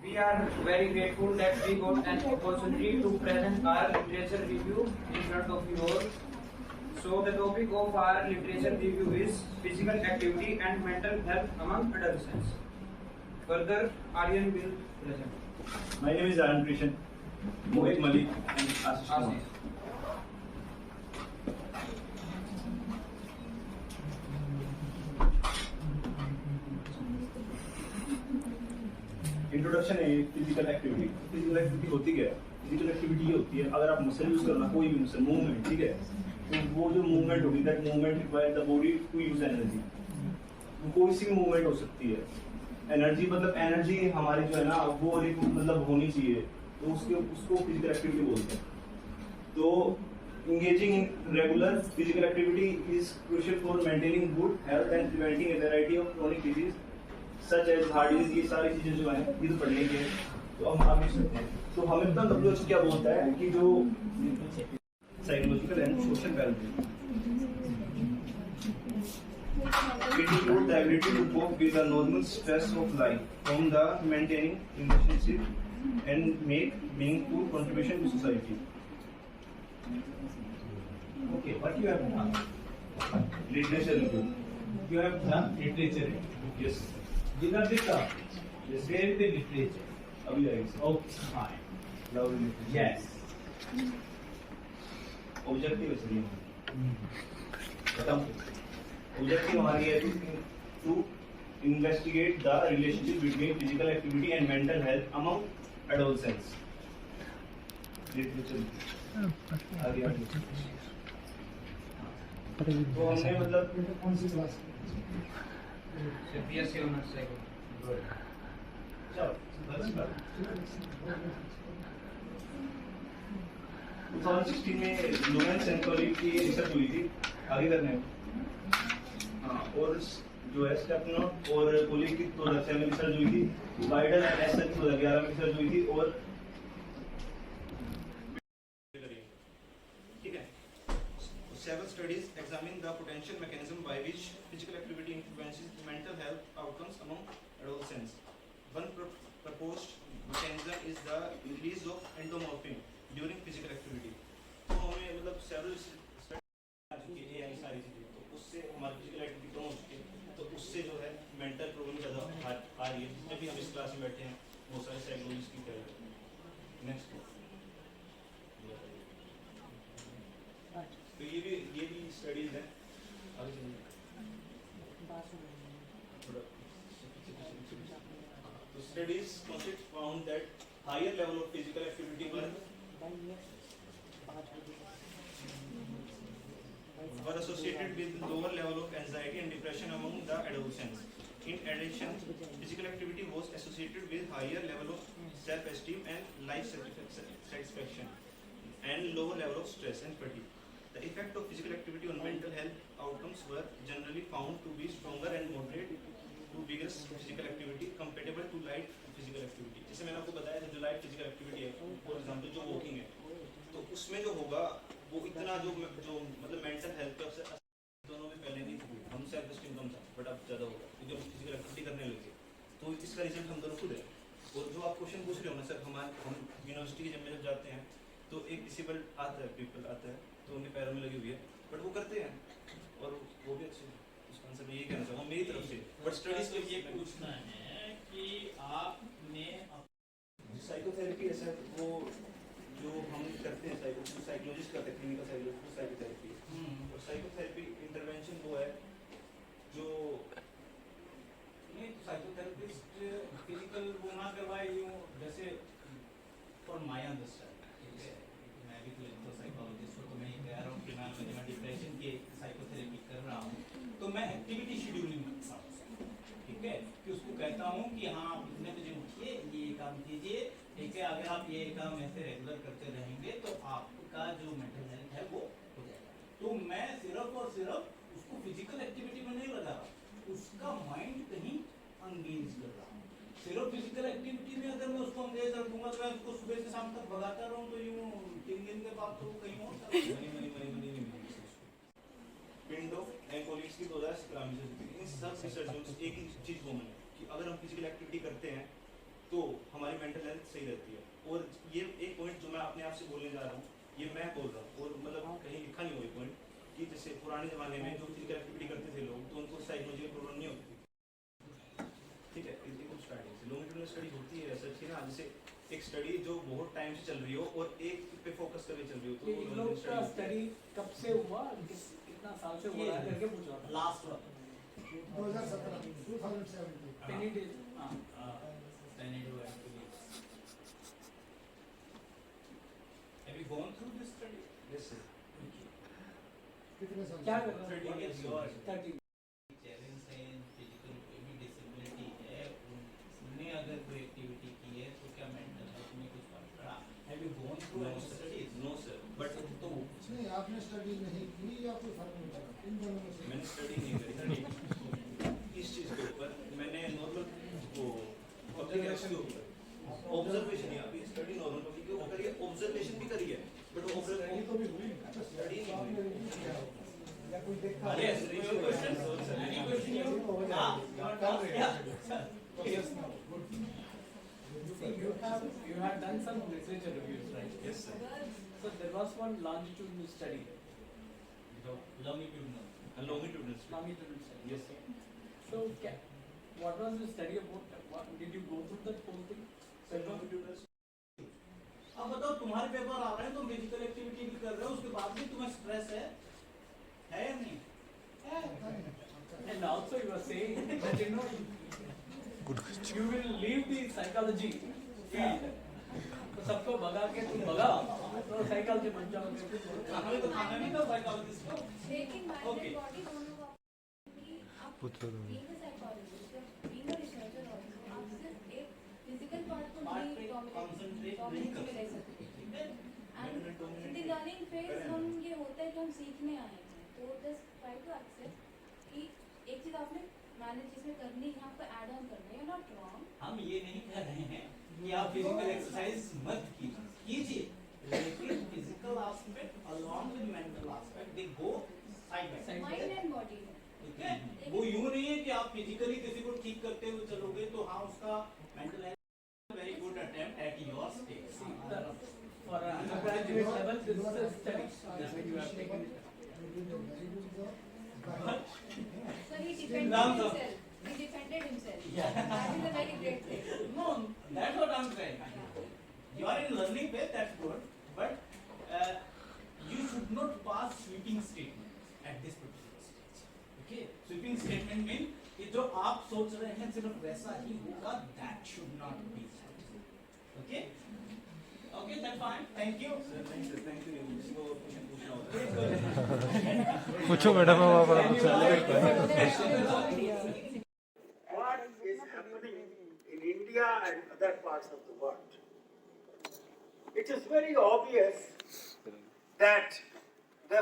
We are very grateful that we got an opportunity to present our literature review in front of you all. So the topic of our literature review is physical activity and mental health among adolescents. Further, Aryan will present. My name is Aryan Krishan, Mohit Malik, and Ashish Kumar. Introduction है physical activity. Physical activity होती क्या है? Physical activity ये होती है अगर आप muscle use करना, कोई भी मसल मूवमेंट, ठीक है, तो वो जो मूवमेंट होगी that movement require the body to use energy. कोई सी मूवमेंट हो सकती है। एनर्जी मतलब एनर्जी हमारी जो है ना वो एक मतलब होनी चाहिए, तो उसको फिजिकल एक्टिविटी बोलते हैं। तो engaging in regular physical activity is crucial for maintaining good health and preventing a variety of chronic disease such as heart disease। ये सारी चीजें जो है ये तो पढ़ने की है, तो हम आगे चलते हैं। तो हमें तो WHO क्या बोलता है कि जो psychological and social wellbeing, it includes the ability to cope with the normal stress of life, from the maintaining relationship and make meaningful contribution to society. Okay, what you have done? Literature review. You have done literature review. Yes. You know the term. Yes. Where is the literature? अभी आएगी। Okay, fine. Love literature. Yes. Objective है सभी। बताओ। Objective हमारी है to investigate the relationship between physical activity and mental health among adolescents. Literature. आगे तो हमने मतलब कौन सी क्लास? BSc Honors Psychology. चलो 2016 में लोरेंस एंड कॉलीग की रिसर्च हुई थी। आगे करने हाँ, और जो है स्टेपनो और कॉलीग की 2006 में रिसर्च हुई थी। वाइडर एंड एसएल 2011 में रिसर्च हुई थी। और several studies examine the potential mechanism by which physical activity influences mental health outcomes among adolescents. One proposed mechanism is the release of endomorphin during physical activity. तो हमें मतलब several studies ये सारी चीजें, तो उससे हमारी physical activity कम हो चुकी है, तो उससे जो है mental problem ज़्यादा आ रही है। जितने भी हम इस क्लास में बैठे हैं वो सारे साइकोलॉजिस्ट की कह रहे हैं। नेक्स्ट तो ये भी स्टडीज है। तो studies found that higher level of physical activity were associated with lower level of anxiety and depression among the adolescents. In addition, physical activity was associated with higher level of self-esteem and life satisfaction and lower level of stress and fatigue. The effect of physical activity on mental health outcomes were generally found to be stronger and moderate to vigorous physical activity compatible to light physical activity. जैसे मैंने आपको बताया था जो light physical activity है, for example जो walking है, तो उसमें जो होगा वो इतना जो मतलब मेंटल हेल्थ पे दोनों में पहले नहीं थी, हम सेल्फ एस्टीम कम था, बट अब ज़्यादा होगा क्योंकि हम फिजिकल एक्टिविटी करने लगे। तो इसका रिजल्ट हम दोनों खुद है। और जो आप क्वेश्चन पूछ रहे हो ना सर, हम यूनिवर्सिटी के जब जाते हैं तो एक डिसेबल्ड आता है, पीपल आता है, तो उनके पैरों में लगी हुई है, बट वो करते हैं और वो भी अच्छे हैं। उसका आंसर मैं यही कहना चाहूँगा मेरी तरफ से। बट स्टडीज के ये पूछना है कि आपने साइकोथेरेपी ऐसा वो जो हम करते हैं साइकोलॉजिस्ट करते हैं, क्लिनिकल साइकोलॉजिस्ट साइकोथेरेपी, और साइकोथेरेपी इंटरवेंशन वो है जो नहीं, तो साइकोथेरेपिस्ट फिजिकल वो ना करवाए यूँ, जैसे फॉर माय अंडरस्टैंडिंग, ठीक है, मैं भी क्लिनिकल साइकोलॉजिस्ट हूँ, तो मैं ये कह रहा हूँ कि मैं डिप्रेशन की साइकोथेरेपी कर रहा हूँ, तो मैं एक्टिविटी शेड्यूलिंग करता हूँ, ठीक है, कि उसको कहता हूँ कि हाँ आप इतने बजे उठिए, ये काम कीजिए, ठीक है, अगर आप ये काम ऐसे रेगुलर करते रहेंगे तो आपका जो मेंटल हेल्थ है वो हो जाएगा। तो मैं सिर्फ और सिर्फ उसको फिजिकल एक्टिविटी में नहीं लगा रहा, उसका माइंड कहीं अंगेज कर रहा हूँ। सिर्फ फिजिकल एक्टिविटी में अगर मैं उसको अंगेज कर दूंगा तो मैं उसको सुबह से शाम तक भगाता रहूँ तो यूँ 3 दिन के बाद तो कहीं और पिंडो एंड कॉलीग्स की 2017 में इन सब रिसर्च में एक ही चीज कॉमन है कि अगर हम फिजिकल एक्टिविटी करते हैं तो हमारी मेंटल हेल्थ सही रहती है। और ये एक पॉइंट जो मैं अपने आप से बोलने जा रहा हूँ, ये मैं बोल रहा हूँ और मतलब कहीं लिखा नहीं हुआ ये पॉइंट, कि जैसे पुराने ज़माने में जो फिजिकल एक्टिविटी करते थे लोग, तो उनको साइकोलॉजिकल प्रॉब्लम नहीं होती थी। ठीक है, एकदम स्टार्टिंग से लॉन्गिट्यूडिनल स्टडी होती है सच है ना, जैसे एक स्टडी जो बहुत टाइम से चल रही हो और एक पे फोकस करके चल रही हो, तो इन लोग का स्टडी कब से हुआ, कितना साल से हुआ है करके पूछ रहा था। Last one 2017 Any days? हाँ। Have you gone through this study? Yes, sir. कितने साल क्या कर रहा 30 years है? yours. 30 चैलेंज है, फिजिकल कोई भी डिसेबिलिटी है, उनने अगर कोई एक्टिविटी की है तो क्या मेंटल हेल्थ में कुछ फर्क पड़ा? Have you gone through any studies? No, sir. But तो नहीं, आपने स्टडी नहीं की या कोई फर्क नहीं पड़ा इन दोनों में से? मैंने स्टडी नहीं करी इस चीज़ के ऊपर, मैंने नॉर्मल वो पब्लिक हेल्थ के ऊपर ऑब्जर्वेशन, यहाँ पे स्टडी नॉर्मल पब्लिक के ऊपर करी है, ऑब्जर्वेशन भी करी है, बट स्टडी ऑब्जर्वेशन तो भी हुई ना, स्टडी नहीं सामने हुई। नहीं किया होगा। या कोई देखता है? Yes, your question? Any question you? हाँ, you want to ask? Yeah. Yes, no. Good. See, you have done some literature reviews, right? Yes, sir. So there was one longitudinal study. Longitudinal. Longitudinal study. Longitudinal study. Yes. Okay. So what was the study about? What, did you go through that whole thing? Longitudinal study. अब बताओ, तुम्हारे paper आ रहे हैं, तुम physical activity भी कर रहे हो, उसके बाद भी तुम्हें स्ट्रेस है या नहीं? And also you were saying that you know you will leave the psychology field. तो सबको भगा के तुम भगा तो साइकोलॉजी बन जाओगे। खाना भी तो खाना नहीं था साइकोलॉजिस्ट को। लेकिन माइंड Okay. एंड बॉडी दोनों का आप being a psychologist, being a researcher also, आप सिर्फ एक फिजिकल पार्ट को Part नहीं पे concentrate डोमिनेट नहीं कर ले सकते। सकते। ठीक है? And in the learning phase हम ये होता है कि हम सीखने आए हैं, तो जस्ट ट्राई टू एक्सेप्ट कि एक चीज आपने मैनेज जिसमें करनी है, आपको ऐड ऑन करनी है, नॉट रॉन्ग। हम ये नहीं कह रहे हैं कि आप फिजिकल एक्सरसाइज मत कीजिए, लेकिन physical aspect along with mental aspect they go side by side. Mind and body ठीक है? वो यूं नहीं है कि आप फिजिकली किसी को ठीक करते हुए चलोगे तो हाँ उसका mental health very good attempt at your stage. For an undergraduate level, this is a study that you have taken it. So he defended Ram sir. himself. He defended himself. Yeah. That is a very great thing. No, that's what I'm saying. You are in learning phase, that's good, but you should not pass sweeping statement at this particular stage. Okay? Sweeping statement mean कि जो आप सोच रहे हैं सिर्फ वैसा ही होगा, that should not be so. Okay? Okay, that's fine. Thank you. Sir, thank you. किसी को क्वेश्चन पूछना होता है। पूछो मैडम, हम आप What is happening in India and other parts of the world? It is very obvious that the